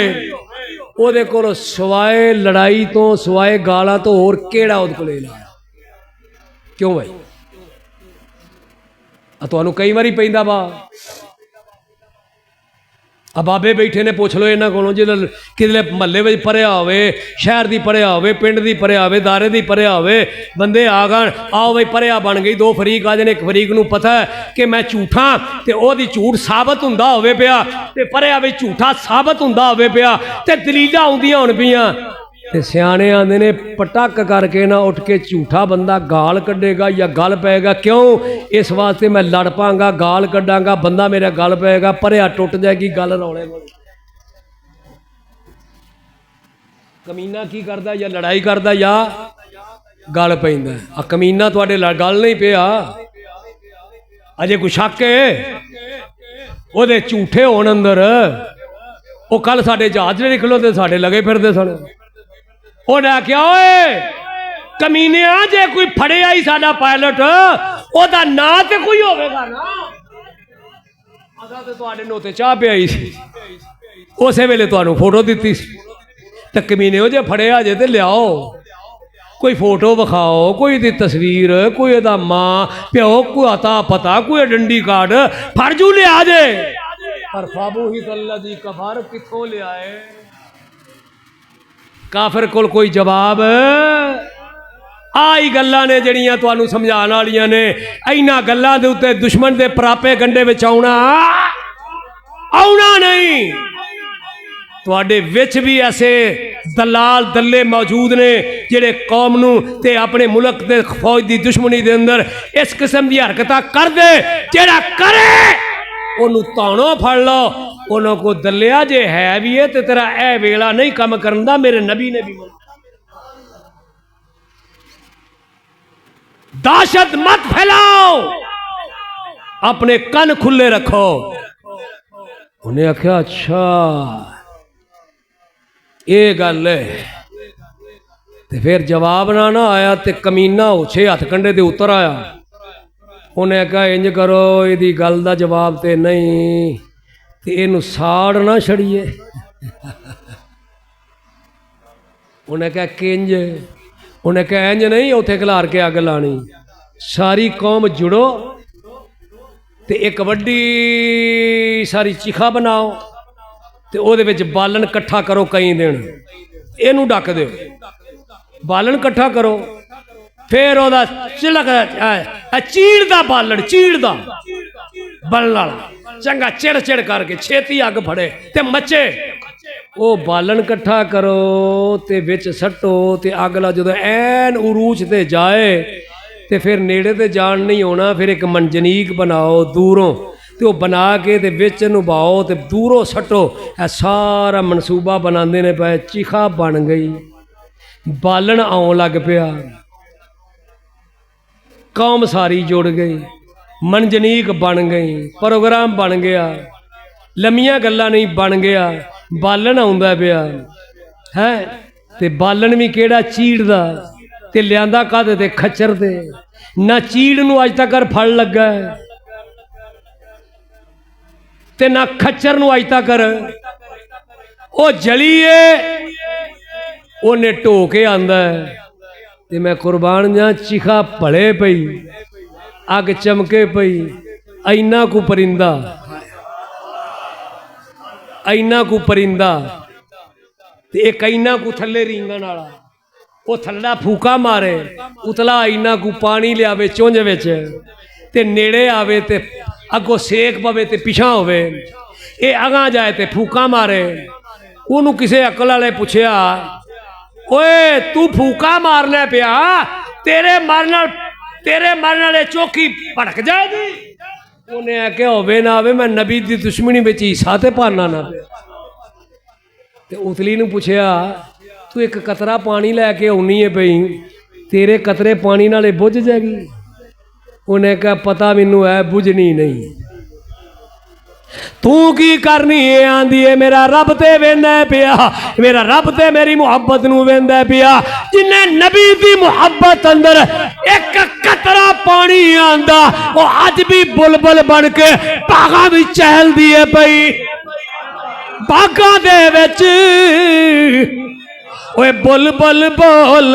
ओहदे कोल सवाए लड़ाई तो सवाए गालां तो होर केड़ा ओहदे कोल इलाज? क्यों भाई? तुहानूं कई बारी पैंदा बा, बाबे बैठे ने पुछ लो इन्हों को, जो किधरे महल्ले में पढ़िया होवे, शहर की पढ़िया होवे, पिंड की पढ़िया होवे, दायरे की पढ़िया होवे, बंदे आ गए आओ बई पढ़िया बन गई, दो फरीक आ जाने, एक फरीक नूं पता है कि मैं झूठा ते ओहदी झूठ साबित हुंदा होवे पिया, ते पढ़िया भी झूठा साबित हुंदा होवे पिया, ते दलीलां आउंदियां होण पियां, ते सियाणे आंदे ने पटक करके ना उठ के झूठा बंदा गाल कढ़ेगा या गल पेगा। क्यों? इस वास्ते मैं लड़ पांगा, गाल कढ़ांगा, बंदा मेरा गल पेगा, परेआ टुट जाएगी गल रौले में। कमीना की करदा या लड़ाई करदा या गल पैंदा। आ कमीना तुहाडे गल नहीं पिया, अजे कोई शक है ओहदे झूठे होण अंदर। वो कल साडे जहाज ने निकलो साडे लगे फिरदे सन, उन्हें आख्या ओए कमीने जे कोई फड़िया ही साडा पायलट ओदा नां ते कोई होवेगा ना। असां ते तुहाडे नोते चाह पियाई सी, उस वेले तुहानूं फोटो दित्ती सी, ते कमीने जे फड़िया जे ते लियाओ, कोई फोटो विखाओ, कोई दी तस्वीर, कोई एदा मां प्यो, कोई अता पता, कोई डंडी कार्ड फर्जू लिया जे, पर फाबू ही तल्लज़ी कफर किथों लियाए? काफिर कोल कोई जवाब? आई गल्लां ने जड़ियां तुहानूं समझाण वालियां ने, इन्हां गल्लां दे उत्ते दुश्मन दे परापे गंढे विच आउणा नहीं। तुहाडे विच भी ऐसे दलाल दल्ले मौजूद ने जिहड़े कौम नूं ते अपने मुल्क दे फौज की दुश्मनी दे अंदर इस किस्म की हरकत कर दे, जिहड़ा करे ओनू ताणो फड़ लो। उन्हों को दलिया जे है भी है तो तेरा ए वेला नहीं कम करन दा, मेरे नबी ने भी दहशत मत फैलाओ, अपने कन खुले रखो। उन्हें आख्या अच्छा ये गल है, ते फिर जवाब ना आया ते कमीना उछे हथ कंडे दे उतर आया। उन्हें कहा इंज करो, यदि गल का जवाब तो नहीं तो इनू साड़ ना छड़िए। उन्हें कहा किंज? उन्हें कहा इंज नहीं, उत्थे खिलार के अग लानी, सारी कौम जुड़ो ते एक वड्डी सारी चिखा बनाओ ते ओहदे विच बालन कट्ठा करो कई दिन, इनू ढक दो, बालन कट्ठा करो, फिर ओहदा चिलक चीड़ दा बालन, चीड़ दा बलन वाला चंगा चिड़ चिड़ करके छेती अग फड़े ते मचे। वो बालन कट्ठा करो ते विच सट्टो ते अग ला जो ऐन उरूज ते जाए ते फिर नेड़े ते जान नहीं होना। फिर एक मंजनीक बनाओ दूरों ते वो बना के ते विच नुबाओ ते दूरों सट्टो। ऐ सारा मनसूबा बनाते ने पे, चिखा बन गई, बालन आउण लग पिया, कौम सारी जुड़ गई, मंजनीक बन गई, प्रोग्राम बन गया, लम्मियां गल्लां नहीं बन गया, बालन आउंदा पिया है। ते बालन भी केड़ा चीड़ दा, ते लियांदा कादे ते खच्चर ते, ना चीड़ नूं अज तक फड़ लगा ते ना खच्चर नूं अज तक ओ जलीए ओने ढो के आंदा ते मैं कुर्बान जा चिखा भले पई, अग चमके पई, ऐना को परिंदा, ऐना को परिंदा ते एक ऐना को थले रींगण वाला, वो थल्ला फूका मारे, उतला ऐना को पानी लियावे चुंझ विच ते नेड़े आवे ते अगों सेक पवे ते पिछा होवे, ये अगां जाए ते फूका मारे। उन्होंने किसी अकल वाले पूछया, ओए तू फूका मारना पिया, तेरे मरन वाले चौकी भड़क जाएगी। उन्हें आख्या होवे ना होवे, मैं नबी दी दुश्मनी में हिस्सा ते पाना ना पिया। ते उतली नूं पूछया, तू एक कतरा पानी लैके आउनी है पई, तेरे कतरे पानी नाले बुझ जाएगी? उन्हें कहा पता मैनू है, बुझनी नहीं। तू की करनी है? आंदी है मेरा रब ते वेंदा पिया, मेरा रब ते मेरी मुहब्बत नूं वेंदा पिया। जिन्हें नबी दी मुहब्बत अंदर एक कतरा पानी आंदा, वो अज भी बुलबुल बन के बागा भी चहल दी है पई, बागा दे विच ओए बुलबुल बोल,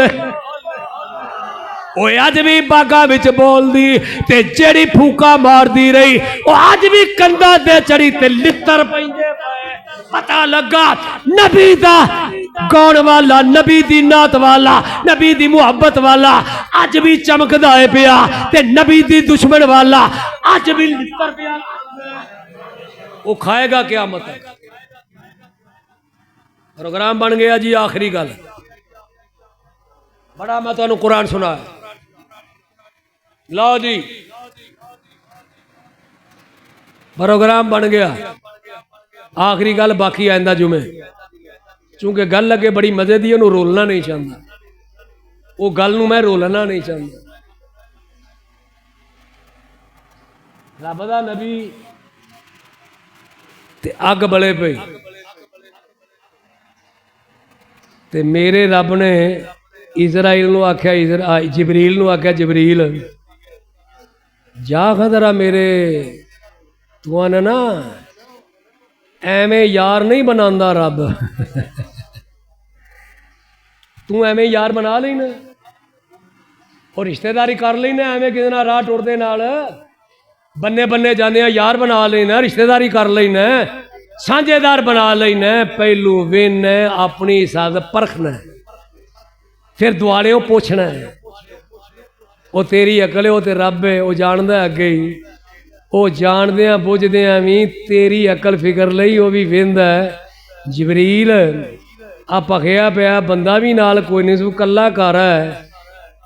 ओए अज भी बागा विच बोलदी ते जेड़ी फूका मारदी रही वो अज भी कंधा ते चढ़ी ते लित्तर पैंदे पए। पता लगा नबी दा गौण वाला, नबी दी नात वाला, नबी दी मुहब्बत वाला अज भी चमकदा है पिया, ते नबी दी दुश्मन वाला अज भी लित्तर पिया। वो खाएगा क़यामत तक। प्रोग्राम बन गया जी। आखिरी गल बड़ा मैं तुहानू कुरान सुनाया, लो जी प्रोग्राम बन गया। आखिरी गल बाकी आंदा जुमे, चूंकि गल लगे बड़ी मजे दी, उन्होंने रोलना नहीं चाहता, वो गल नूं मैं रोलना नहीं चाहता। रब दा नबी ते अग बले पई, ते मेरे रब ने इजराइल नूं आख्या, जबरील नूं आख्या, जबरील जा खदरा मेरे, तू आना ना एवें यार नहीं बनांदा रब, तू एवें यार बना लेना और रिश्तेदारी कर लेना, एवें किसी नाल राह टुरदे नाल बन्ने बन्ने जाने यार बना लेना, रिश्तेदारी कर लेना, साझेदार बना लेना। पहलू वेना अपनी साद परखना, फिर दुआले पूछना है। वो तेरी अकल है, वो तो रब है, वो जानदा अगे ही, वो जानदियां बुझदियां भी तेरी अकल फिकर लई वो भी वेंदा है। जबरील आ भखिया पिया बंदा भी नाल कोई नहीं सू, कल्ला घर है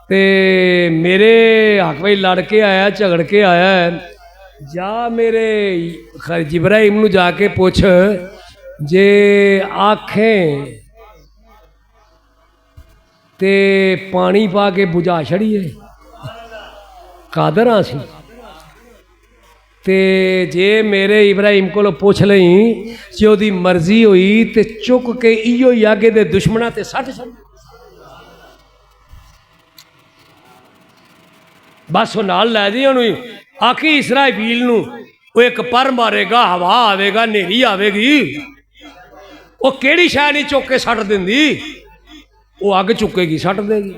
ते मेरे हक में लड़ के आया, झगड़ के आया है। जा मेरे जिब्राइल नूं जाके पुछ जे आखें ते पानी पा के बुझा छड़िए, कादर हाँ सी। ते जे मेरे इब्राहिम को पुछ लई जे ओदी मर्जी हुई ते चुक के इयो ही आगे दे दुश्मना ते सट छड़, बस वो नाल लै जी उन्होंने आखी इसराइल नूं वो एक पर मारेगा, हवा आवेगा, नेरी आवेगी, वो केड़ी शै नहीं चुक के सट देंदी, वो अग चुकेगी सट देगी।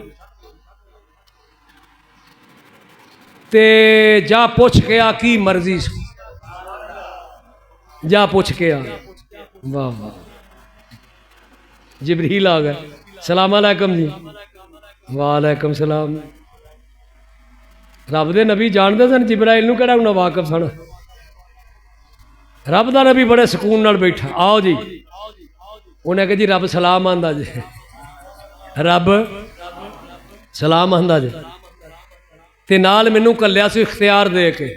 ते जा पुछ के आ की मर्जी, जा पुछ के आ। वाह वाह, जिब्रील आ गए, सलाम अलैकुम जी। वालेकुम सलाम। रब दे नबी जानते सन जिब्राइल नूं, किहड़ा उन्हां वाकफ सन। रब दा नबी बड़े सुकून नाल बैठा, आओ जी। उन्हें कहा जी रब सलाम आंदा जी, रब सलाम आंदा जी। ते नाल मैनू कल्लिया सी इख्तियार दे के,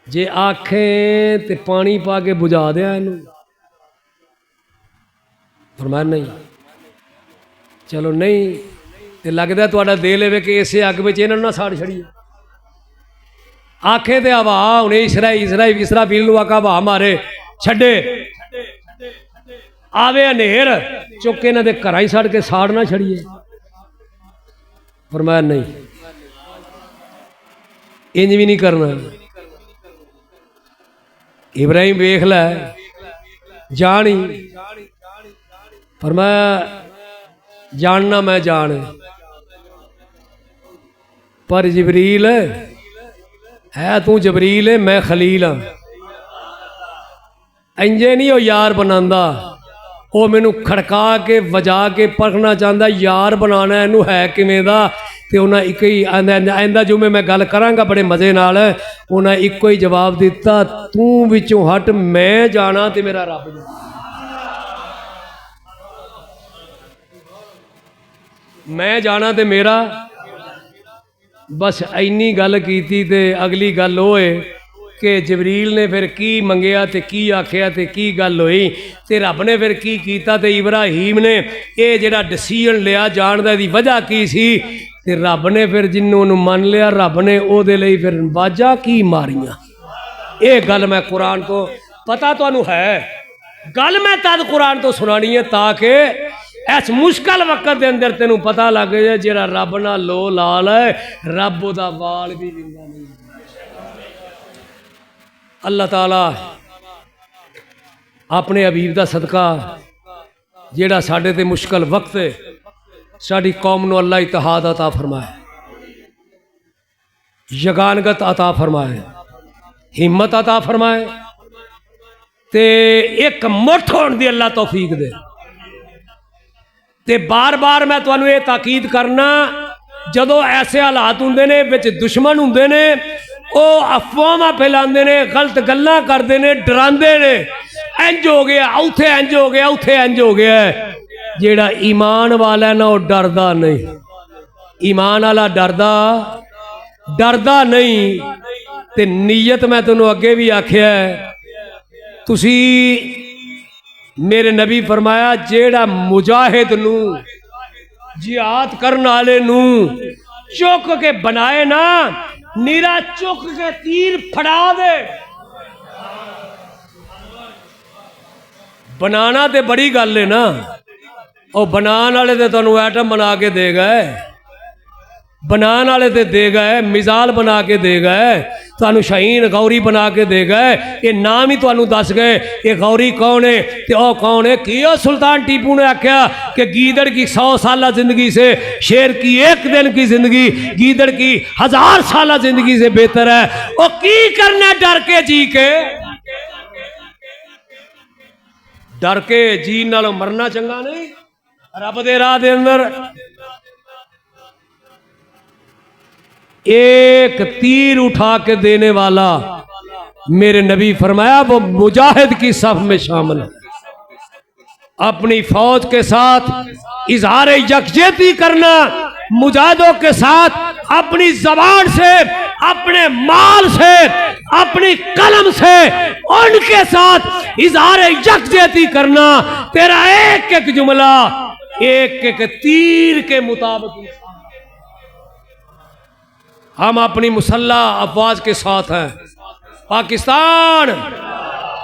जे आखें ते पानी पा के बुझा दिया इनू। फरमाया नहीं, चलो नहीं ते लगता तुहाडा दे लेवे कि इसे अग में इन्हां नूं ना साड़ छड़िए। आखे ते हवा हुणे इसराइल नूं आखा हवा मारे छड्डे, आवे हनेर चुक के इन्हां दे घरां ही सड़ के साड़ ना छड़िए। फरमाया नहीं, इंज भी नहीं करना। इब्राहिम वेख लै जानी, फरमाया जानना मैं जान, पर जबरील है तू जबरील है, मैं खलील हाँ। इंजे नहीं वो यार बनांदा, वो मैनू खड़का के वजा के परखना चाहता यार बनाना इनू है किवें दा। ते उन्हें एक ही आंदा जो मैं गल करांगा बड़े मज़े नाल, उन्हें इको ही जवाब दिता, तू विचों हट मैं जाना ते मेरा रब जाना। मैं जाना ते मेरा, बस इन्नी गल कीती ते अगली गल वो है कि जबरील ने फिर की मंगया ते की आख्या ते की गल हुई ते रब ने फिर की कीता ते इब्राहिम ने ये जिहड़ा डिसीजन लिया जान दा दी वजह की सी ते रब ने फिर जिन्होंने मन लिया रब ने ओदे लई फिर बाजा की मारियां। ये गल मैं कुरान तो पता तुहानू है, गल मैं तद कुरान तो सुनानी है ताकि इस मुश्किल वक्त के अंदर तेनू पता लग जाए जेड़ा रब नाल लो लाल है रब ओदा वाल भी दिंदा नहीं। अल्लाह ताला अपने हबीब दा सदका जेड़ा साडे ते मुश्किल वक्त है साडी कौम नू अल्लाह इत्तेहाद अता फरमाए, यगानगत अता फरमाए, हिम्मत अता फरमाए ते एक मुठ होने दी अल्लाह तौफीक दे। ते बार बार मैं तुहानू ये ताकीद करना, जदों ऐसे हालात हुंदे ने विच दुश्मन हुंदे ने वो अफवाहां फैलांदे ने, गलत गल्लां करदे ने, डरांदे ने, इंज हो गया उथे इंज हो गया उथे इंज हो गया। जेड़ा ईमान वाला है ना वो डरदा नहीं, ईमान वाला डरदा नहीं। ते नीयत मैं तेनों अगे भी आख्या तुसी मेरे नबी फरमाया जेड़ा मुजाहिद नू जिहाद करने वाले नू चुक के बनाए ना, नीरा चुक के तीर फड़ा दे। बनाना ते बड़ी गल है ना, और बनाने वाले तो तुहानू एटम बना के दे गए, बनाने वाले तो दे गए, मिसाल बना के दे गए, तुहानू शाहीन गौरी बना के दे गए, ये नाम ही तुहानू दस गए ये गौरी कौन है ते ओ कौन है। कि सुल्तान टीपू ने आख्या कि गीदड़ की 100 साल जिंदगी से शेर की 1 दिन की जिंदगी गीदड़ की 1000 साल जिंदगी से बेहतर है। वो की करना डर के जी के, डर के जी नालों मरना चंगा नहीं। रब दे राह दे अंदर एक तीर उठा के देने वाला मेरे नबी फरमाया वो मुजाहिद की सफ में शामिल है। अपनी फौज के साथ इजहार यकजहती करना, मुजाहिदों के साथ अपनी जबान से, अपने माल से, अपनी कलम से उनके साथ इजहार यकजहती करना। तेरा एक एक जुमला एक एक तीर के मुताबिक। हम अपनी मुसल्ला अफवाज के साथ हैं। पाकिस्तान,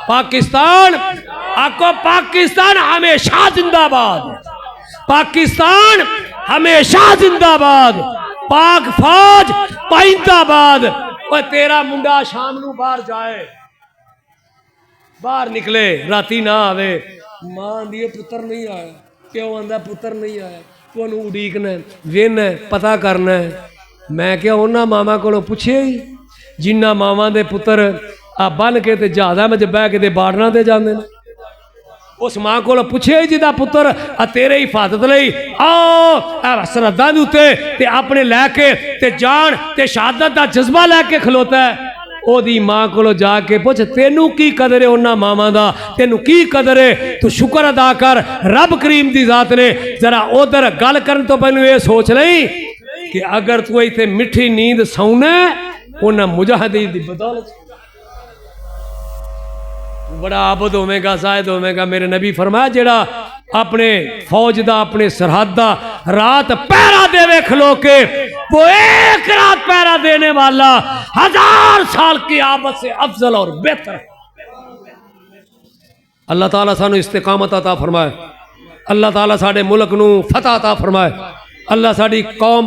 पाकिस्तान, आपको पाकिस्तान हमेशा जिंदाबाद, पाकिस्तान हमेशा जिंदाबाद, पाक फौज पाइंदाबाद। और तेरा मुंडा शाम नू बाहर जाए, बाहर निकले, राती ना आवे, मां दी पुत्र नहीं आया, क्यों आंदा पुत्र नहीं आया, तू उड़ीकना वेना पता करना है। मैं क्या उन्होंने मामा को पूछे ही, जिन्ना मावा दे पुत्र आ बन के ते जहाज़ा में बह के बार्डर से जाते हैं, उस मां को पूछे जिदा पुत्र आ तेरे हिफाजत लई आ सरहदां दे उत्ते ते अपने लैके ते जान ते शहादत का जज्बा लैके खलोता है। ओदी मां को जाके पुछ तेनू की कदर है, उन्होंने मावा का तेनू की कदर है, तू शुक्र अदा कर रब करीम की जात ने। जरा उधर गल करन तो पहलू ये सोच लई कि अगर तू इतने मिठी नींद सौना उन्हें मुजाहिदी दी बदौलत बड़ा आबद होवेगा, जायद होवेगा। मेरे नबी फरमाया जेड़ा अपने फौज दा, अपने सरहद दा रात पहरा देवे खलो के, वो एक रात पहरा देने वाला 1000 साल की आबद से अफजल और बेहतर। अल्लाह ताला सानू इस्तिकामत अता फरमाए, अल्लाह ताला साडे मुल्क नू फतह अता फरमाए, अल्लाह साडी कौम